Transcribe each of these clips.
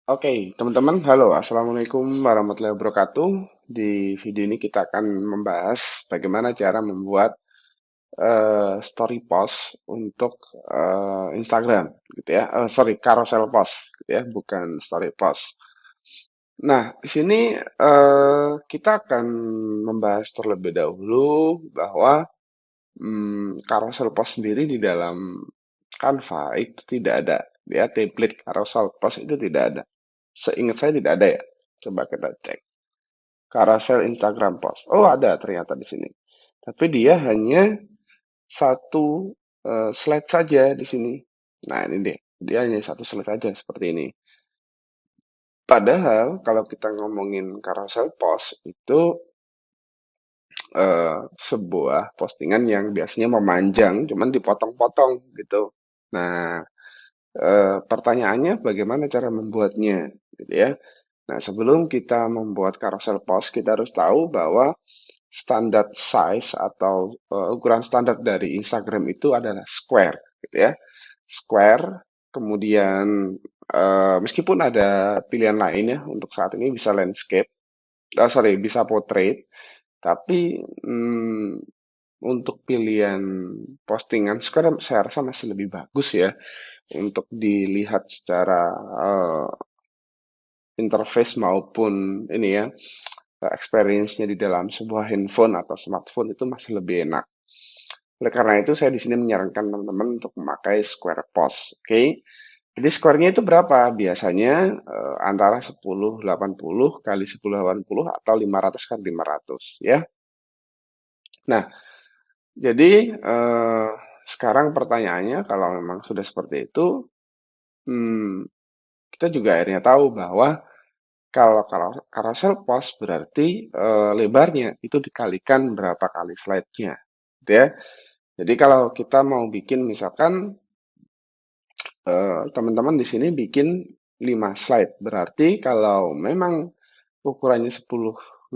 Oke, teman-teman, halo, Assalamualaikum warahmatullahi wabarakatuh. Di video ini kita akan membahas bagaimana cara membuat story post untuk Instagram, gitu ya. Sorry, carousel post, gitu ya, bukan story post. Nah, di sini kita akan membahas terlebih dahulu bahwa carousel post sendiri di dalam Canva itu tidak ada, ya, template carousel post itu tidak ada. Seingat saya tidak ada ya. Coba kita cek. Carousel Instagram post. Oh, ada ternyata di sini. Tapi dia hanya satu slide saja di sini. Nah, ini deh. Dia hanya satu slide saja seperti ini. Padahal kalau kita ngomongin carousel post itu sebuah postingan yang biasanya memanjang, cuman dipotong-potong gitu. Nah, pertanyaannya bagaimana cara membuatnya, gitu ya. Nah, sebelum kita membuat carousel post, kita harus tahu bahwa standar size atau ukuran standar dari Instagram itu adalah square, gitu ya. Square, kemudian meskipun ada pilihan lain ya untuk saat ini bisa landscape, sorry bisa portrait, tapi untuk pilihan postingan sekarang saya rasa masih lebih bagus ya untuk dilihat secara eh, interface maupun ini ya experience-nya di dalam sebuah handphone atau smartphone itu masih lebih enak. Oleh karena itu saya di sini menyarankan teman-teman untuk memakai Square Post, oke? Jadi square-nya itu berapa? Biasanya antara 1080 kali 1080 atau 500 kali 500 ya. Nah, jadi sekarang pertanyaannya kalau memang sudah seperti itu, hmm, kita juga akhirnya tahu bahwa kalau carousel post berarti lebarnya itu dikalikan berapa kali slide-nya, gitu ya. Jadi kalau kita mau bikin misalkan teman-teman di sini bikin 5 slide, berarti kalau memang ukurannya 1080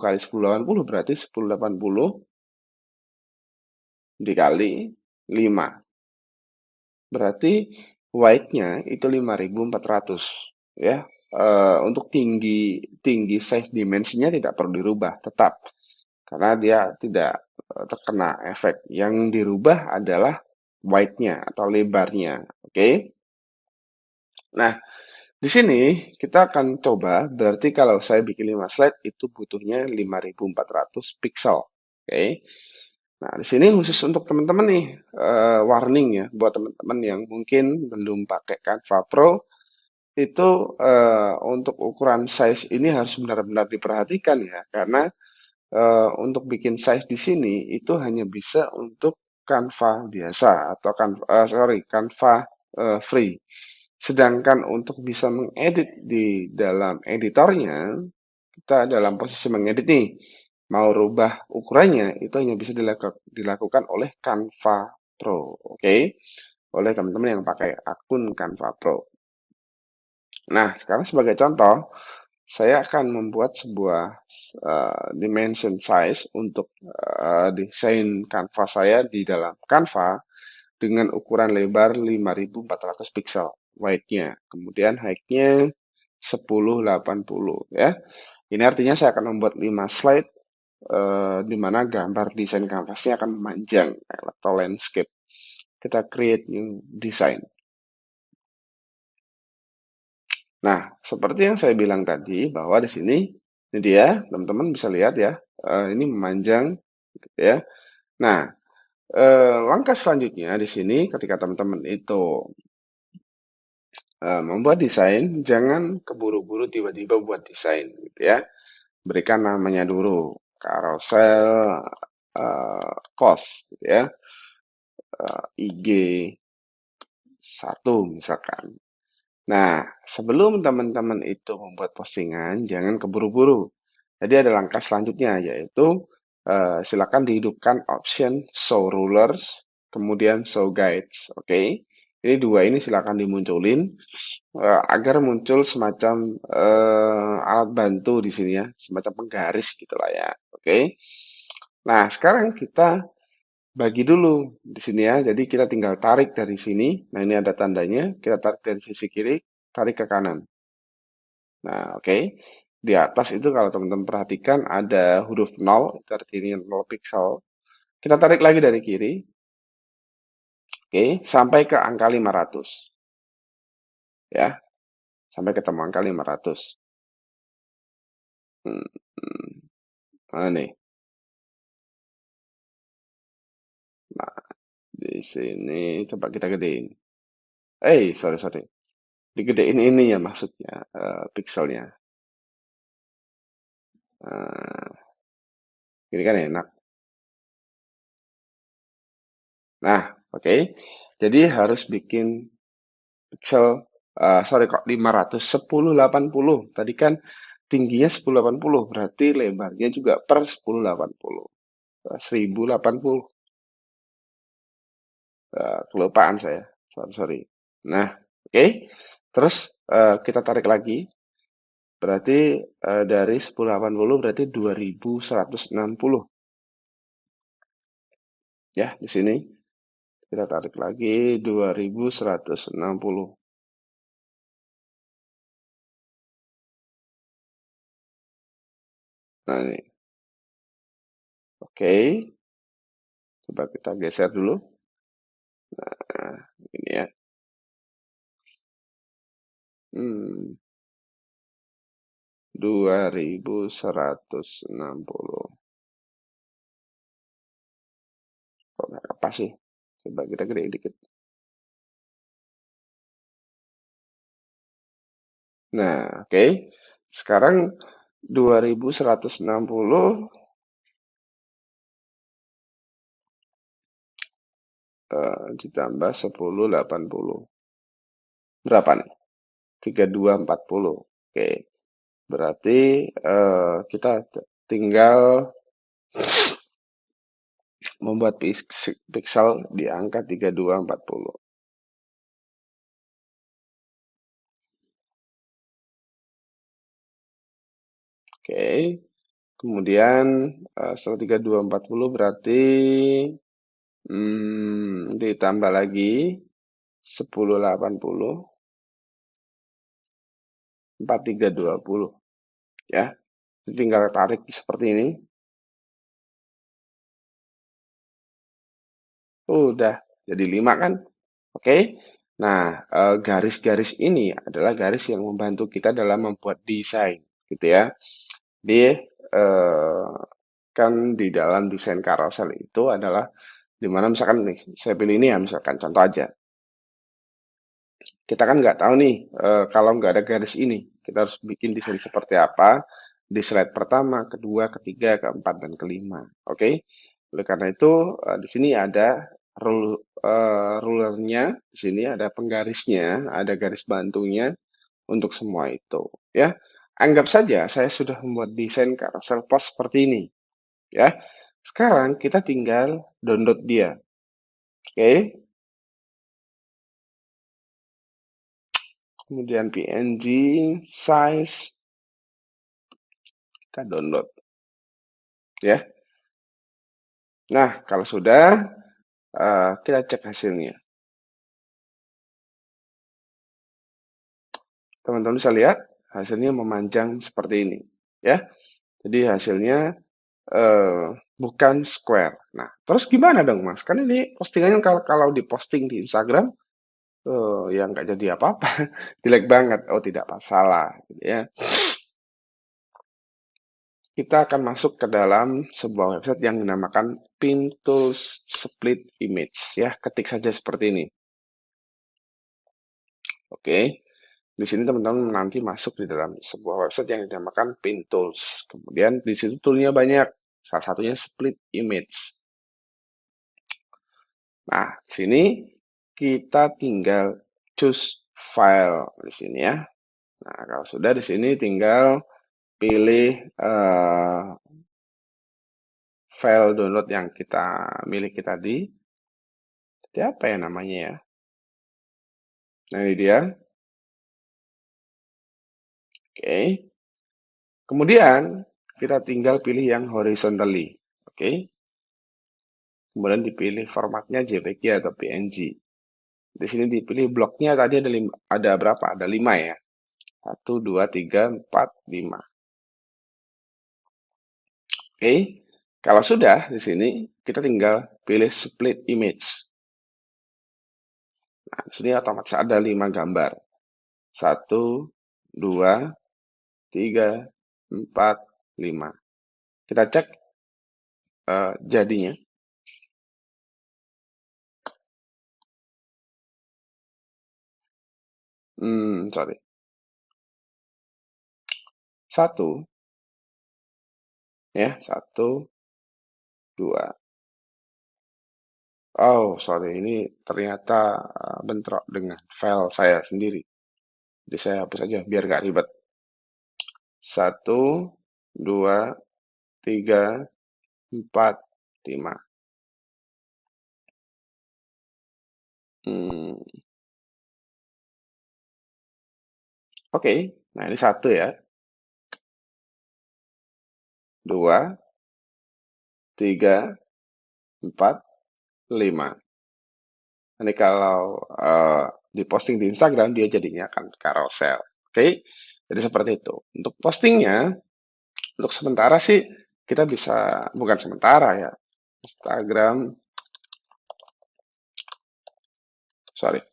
kali 1080 berarti 1080 dikali 5. Berarti width-nya itu 5.400 ya. Untuk tinggi tinggi size dimensinya tidak perlu dirubah, tetap karena dia tidak terkena efek. Yang dirubah adalah width-nya atau lebarnya. Oke. Nah, di sini kita akan coba, berarti kalau saya bikin 5 slide itu butuhnya 5.400 pixel. Oke. Nah, di sini khusus untuk teman-teman nih, warning ya, buat teman-teman yang mungkin belum pakai Canva Pro, itu untuk ukuran size ini harus benar-benar diperhatikan ya, karena untuk bikin size di sini itu hanya bisa untuk Canva biasa atau Canva free. Sedangkan untuk bisa mengedit di dalam editornya, kita dalam posisi mengedit nih, mau rubah ukurannya, itu hanya bisa dilakukan oleh Canva Pro, oke? Oleh teman-teman yang pakai akun Canva Pro. Nah, sekarang sebagai contoh, saya akan membuat sebuah dimension size untuk desain Canva saya di dalam Canva dengan ukuran lebar 5.400 pixel width-nya. Kemudian height-nya 1080 ya. Ini artinya saya akan membuat 5 slide di mana gambar desain kanvasnya akan memanjang atau landscape. Kita create new design. Nah, seperti yang saya bilang tadi bahwa di sini ini dia, teman-teman bisa lihat ya, ini memanjang gitu ya. Nah, langkah selanjutnya di sini ketika teman-teman itu membuat desain, jangan keburu-buru tiba-tiba buat desain gitu ya. Berikan namanya dulu, carousel post gitu ya, IG 1 misalkan. Nah, sebelum teman-teman itu membuat postingan, jangan keburu-buru. Jadi ada langkah selanjutnya, yaitu silakan dihidupkan option show rulers, kemudian show guides. Oke, ini dua ini silakan dimunculin agar muncul semacam alat bantu di sini ya, semacam penggaris gitulah ya. Oke. Nah, sekarang kita bagi dulu di sini ya. Jadi kita tinggal tarik dari sini. Nah, ini ada tandanya. Kita tarik dari sisi kiri, tarik ke kanan. Nah, oke. Di atas itu kalau teman-teman perhatikan ada huruf 0, itu artinya 0 pixel. Kita tarik lagi dari kiri, oke, sampai ke angka 500. Ya, sampai ketemu angka 500. Hmm, hmm, mana nih? Nah, di sini coba kita gedein. Sorry, sorry. Digedein ini ya maksudnya, pixelnya. Nah, ini kan enak. Nah, oke. Jadi harus bikin pixel, sorry kok 500, 1080. Tadi kan tingginya 1080, berarti lebarnya juga per 1080. 1080. Kelupaan saya. Sorry, sorry. Nah, oke. Terus kita tarik lagi. Berarti dari 1080 berarti 2160. Ya, di sini kita tarik lagi 2160. Nah, ini. Oke. Coba kita geser dulu. Nah, ini ya. Hmm, 2160. Kok nggak apa sih? Coba kita gedein dikit. Nah, oke. Sekarang 2160 ditambah 1080. Berapa nih? 3240. Oke. Berarti kita tinggal membuat pixel di angka 3240. Oke. Kemudian setelah 3240 berarti ditambah lagi 1080, 4320 ya. Tinggal tarik seperti ini. Udah jadi 5 kan? Oke. Nah, garis-garis ini adalah garis yang membantu kita dalam membuat desain, gitu ya. Di kan di dalam desain carousel itu adalah dimana misalkan nih, saya pilih ini ya, misalkan contoh aja. Kita kan nggak tahu nih, kalau nggak ada garis ini, kita harus bikin desain seperti apa di slide pertama, kedua, ketiga, keempat, dan kelima. Oke? Oleh karena itu, di sini ada rulernya, di sini ada penggarisnya, ada garis bantunya untuk semua itu. Ya, anggap saja saya sudah membuat desain carousel post seperti ini. Ya, sekarang kita tinggal download dia. Oke, kemudian PNG, size, kita download. Ya, nah kalau sudah, kita cek hasilnya. Teman-teman bisa lihat hasilnya memanjang seperti ini. Ya, jadi hasilnya bukan square. Nah, terus gimana dong Mas? Kan ini postingannya kalau diposting di Instagram, ya nggak jadi apa-apa, jelek banget. Oh tidak masalah, gitu ya. Kita akan masuk ke dalam sebuah website yang dinamakan Pintools Split Image. Ya, ketik saja seperti ini. Oke, di sini teman-teman nanti masuk di dalam sebuah website yang dinamakan Pintools. Kemudian di situ toolnya banyak. Salah satunya Split Image. Nah, di sini kita tinggal choose file di sini ya. Nah, kalau sudah di sini tinggal pilih file download yang kita miliki tadi. Jadi apa ya namanya ya? Nah, ini dia. Oke. Kemudian kita tinggal pilih yang horizontally. Oke. Kemudian dipilih formatnya JPG atau PNG. Di sini dipilih bloknya tadi ada berapa? Ada 5 ya. 1, 2, 3, 4, 5. Oke, kalau sudah di sini kita tinggal pilih split image. Nah, di sini otomatis ada 5 gambar. 1, 2, 3, 4, 5. Kita cek jadinya. Sorry. 1, ya, 1, 2. Oh, sorry, ini ternyata bentrok dengan file saya sendiri. Jadi saya hapus aja biar nggak ribet. 1, 2, 3, 4, 5. Oke, nah ini 1 ya. 2, 3, 4, 5. Ini kalau diposting di Instagram, dia jadinya akan carousel. Oke, jadi seperti itu. Untuk postingnya, untuk sementara sih kita bisa, bukan sementara ya,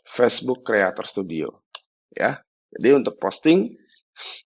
Facebook Creator Studio ya. Jadi untuk posting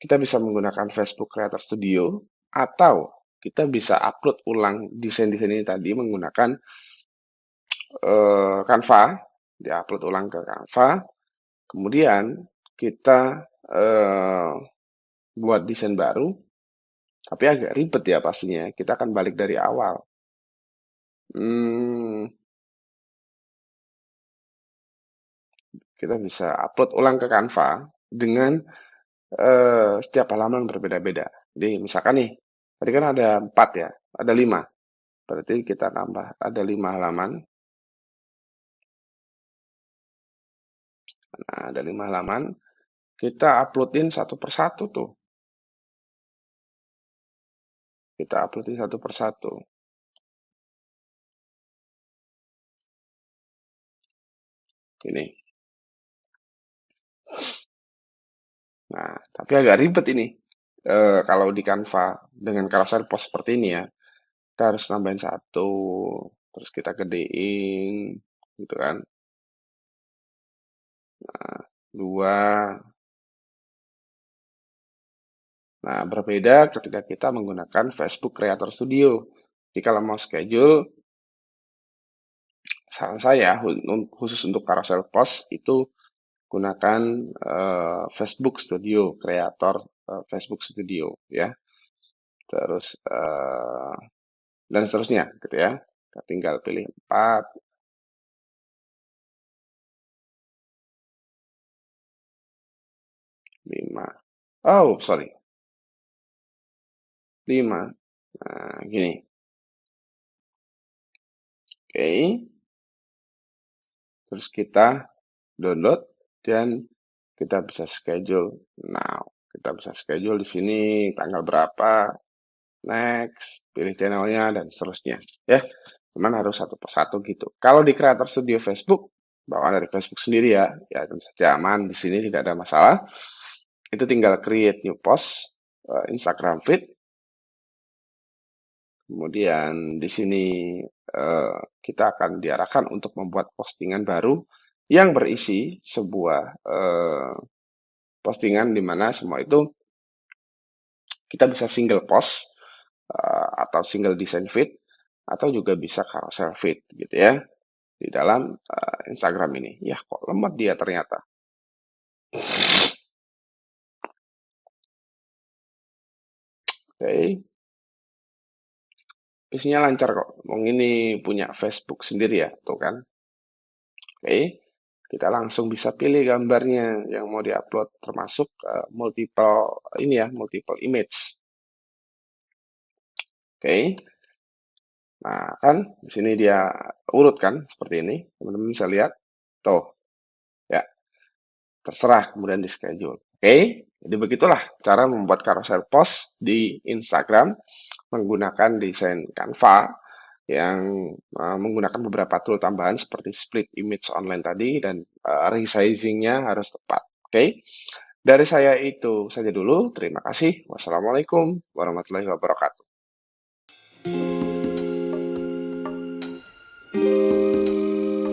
kita bisa menggunakan Facebook Creator Studio atau kita bisa upload ulang desain-desain ini tadi menggunakan Canva, diupload ulang ke Canva. Kemudian kita buat desain baru, tapi agak ribet ya pastinya. Kita akan balik dari awal. Kita bisa upload ulang ke Canva dengan setiap halaman berbeda-beda. Jadi misalkan nih, tadi kan ada 4 ya, ada 5. Berarti kita tambah ada 5 halaman. Nah, ada 5 halaman. Kita uploadin satu persatu tuh. Kita uploadin satu persatu. Ini. Nah, tapi agak ribet ini. Kalau di Canva dengan carousel post seperti ini ya, kita harus nambahin 1, terus kita gedein, gitu kan. Nah, 2. Nah, berbeda ketika kita menggunakan Facebook Creator Studio. Jadi kalau mau schedule, saran saya khusus untuk carousel post itu gunakan Facebook Studio Creator, Facebook Studio ya. Terus dan seterusnya gitu ya. Kita tinggal pilih 4, 5. Oh, sorry. 5. Nah, gini. Oke. Terus kita download dan kita bisa schedule now. Kita bisa schedule di sini tanggal berapa, next, pilih channelnya dan seterusnya ya. Cuman harus satu persatu gitu. Kalau di Creator Studio Facebook, bawaan dari Facebook sendiri ya, ya tentu saja aman, di sini tidak ada masalah. Itu tinggal create new post, Instagram feed. Kemudian di sini kita akan diarahkan untuk membuat postingan baru yang berisi sebuah postingan di mana semua itu kita bisa single post atau single design feed atau juga bisa carousel feed gitu ya di dalam Instagram ini. Ya kok lemot dia ternyata. Oke. Isinya lancar kok. Wong ini punya Facebook sendiri ya, tuh kan. Oke. Kita langsung bisa pilih gambarnya yang mau diupload termasuk multiple ini ya, multiple image. Oke. Nah, kan di sini dia urut kan seperti ini. Teman-teman bisa lihat. Tuh. Ya, terserah kemudian di schedule. Oke. Jadi begitulah cara membuat carousel post di Instagram menggunakan desain Canva yang menggunakan beberapa tool tambahan seperti split image online tadi dan resizingnya harus tepat. Oke. Dari saya itu saja dulu. Terima kasih. Wassalamualaikum warahmatullahi wabarakatuh.